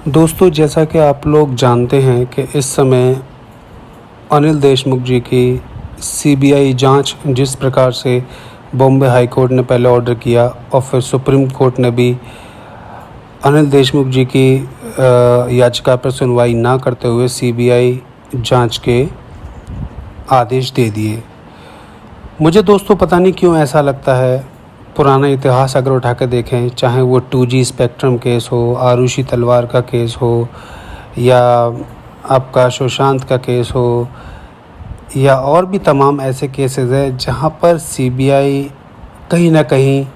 दोस्तों, जैसा कि आप लोग जानते हैं कि इस समय अनिल देशमुख जी की सीबीआई जांच जिस प्रकार से बॉम्बे हाई कोर्ट ने पहले ऑर्डर किया और फिर सुप्रीम कोर्ट ने भी अनिल देशमुख जी की याचिका पर सुनवाई ना करते हुए सीबीआई जांच के आदेश दे दिए। मुझे दोस्तों पता नहीं क्यों ऐसा लगता है, पुराना इतिहास अगर उठा के देखें, चाहे वो 2G स्पेक्ट्रम केस हो, आरुषि तलवार का केस हो, या आपका सुशांत का केस हो, या और भी तमाम ऐसे केसेस हैं जहां पर सीबीआई कहीं ना कहीं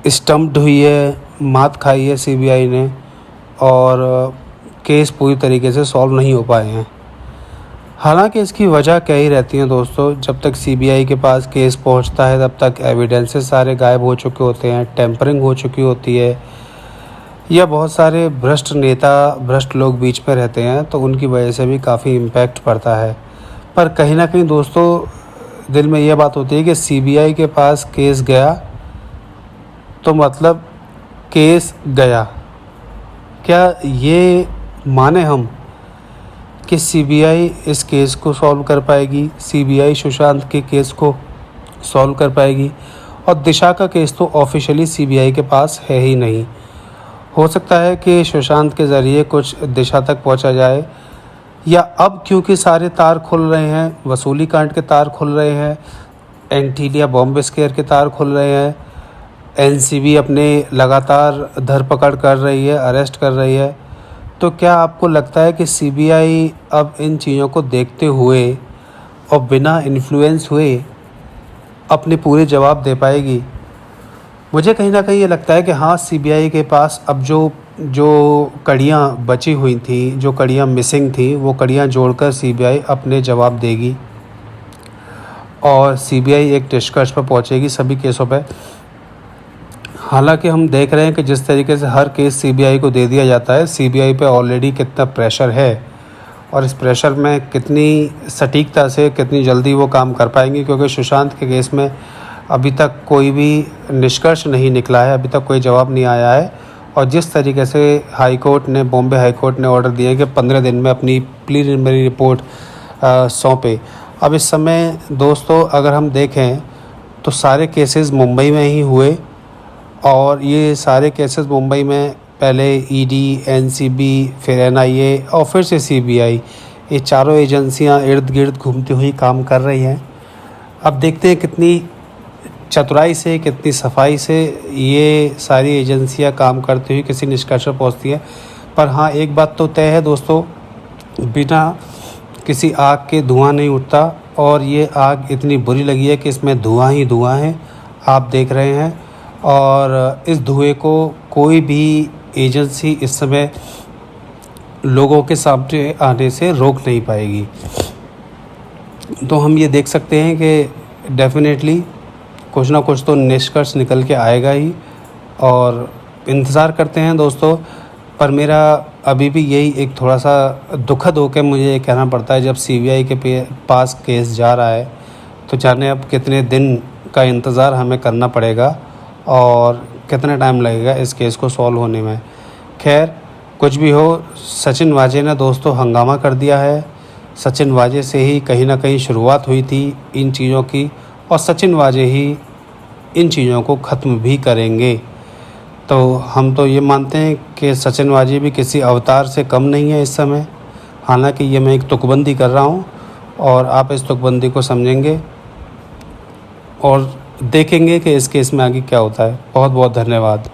स्टम्प्ड हुई है, मात खाई है सीबीआई ने, और केस पूरी तरीके से सॉल्व नहीं हो पाए हैं। हालांकि इसकी वजह क्या ही रहती है दोस्तों, जब तक सीबीआई के पास केस पहुंचता है तब तक एविडेंसेस सारे गायब हो चुके होते हैं, टेम्परिंग हो चुकी होती है, या बहुत सारे भ्रष्ट नेता, भ्रष्ट लोग बीच में रहते हैं, तो उनकी वजह से भी काफ़ी इम्पैक्ट पड़ता है। पर कहीं ना कहीं दोस्तों दिल में यह बात होती है कि सीबीआई के पास केस गया तो मतलब केस गया। क्या ये माने हम कि सीबीआई इस केस को सॉल्व कर पाएगी, सीबीआई सुशांत के केस को सॉल्व कर पाएगी? और दिशा का केस तो ऑफिशियली सीबीआई के पास है ही नहीं। हो सकता है कि सुशांत के ज़रिए कुछ दिशा तक पहुंचा जाए, या अब क्योंकि सारे तार खुल रहे हैं, वसूली कांड के तार खुल रहे हैं, एंटीलिया बॉम्ब स्केयर के तार खुल रहे हैं, एनसीबी अपने लगातार धरपकड़ कर रही है, अरेस्ट कर रही है, तो क्या आपको लगता है कि सीबीआई अब इन चीज़ों को देखते हुए और बिना इन्फ्लुएंस हुए अपने पूरे जवाब दे पाएगी? मुझे कहीं ना कहीं ये लगता है कि हाँ, सीबीआई के पास अब जो कड़ियाँ बची हुई थी, जो कड़ियाँ मिसिंग थी, वो कड़ियाँ जोड़कर सीबीआई अपने जवाब देगी और सीबीआई एक निष्कर्ष पर पहुँचेगी सभी केसों पर। हालांकि हम देख रहे हैं कि जिस तरीके से हर केस सीबीआई को दे दिया जाता है, सीबीआई पे ऑलरेडी कितना प्रेशर है, और इस प्रेशर में कितनी सटीकता से, कितनी जल्दी वो काम कर पाएंगे, क्योंकि सुशांत के केस में अभी तक कोई भी निष्कर्ष नहीं निकला है, अभी तक कोई जवाब नहीं आया है। और जिस तरीके से बॉम्बे हाई कोर्ट ने ऑर्डर दिया कि 15 दिन में अपनी प्रीलिमिनरी रिपोर्ट सौंपे। अब इस समय दोस्तों अगर हम देखें तो सारे केसेस मुंबई में ही हुए, और ये सारे केसेस मुंबई में पहले ईडी, एनसीबी, फिर एनआईए और फिर से सीबीआई, ये चारों एजेंसियां इर्द गिर्द घूमती हुई काम कर रही हैं। अब देखते हैं कितनी चतुराई से, कितनी सफाई से ये सारी एजेंसियां काम करती हुई किसी निष्कर्ष पर पहुँचती हैं। पर हाँ, एक बात तो तय है दोस्तों, बिना किसी आग के धुआं नहीं उठता, और ये आग इतनी बुरी लगी है कि इसमें धुआं ही धुआं है, आप देख रहे हैं। और इस धुएं को कोई भी एजेंसी इस समय लोगों के सामने आने से रोक नहीं पाएगी। तो हम ये देख सकते हैं कि डेफिनेटली कुछ ना कुछ तो निष्कर्ष निकल के आएगा ही, और इंतज़ार करते हैं दोस्तों। पर मेरा अभी भी यही एक थोड़ा सा दुखद होकर मुझे ये कहना पड़ता है, जब सीबीआई के पास केस जा रहा है तो जाने अब कितने दिन का इंतज़ार हमें करना पड़ेगा और कितना टाइम लगेगा इस केस को सॉल्व होने में। खैर, कुछ भी हो, सचिन वाजे ने दोस्तों हंगामा कर दिया है। सचिन वाजे से ही कहीं ना कहीं शुरुआत हुई थी इन चीज़ों की, और सचिन वाजे ही इन चीज़ों को ख़त्म भी करेंगे। तो हम तो ये मानते हैं कि सचिन वाजे भी किसी अवतार से कम नहीं है इस समय। हालांकि ये मैं एक तुकबंदी कर रहा हूँ, और आप इस तुकबंदी को समझेंगे और देखेंगे कि इस केस में आगे क्या होता है। बहुत बहुत धन्यवाद।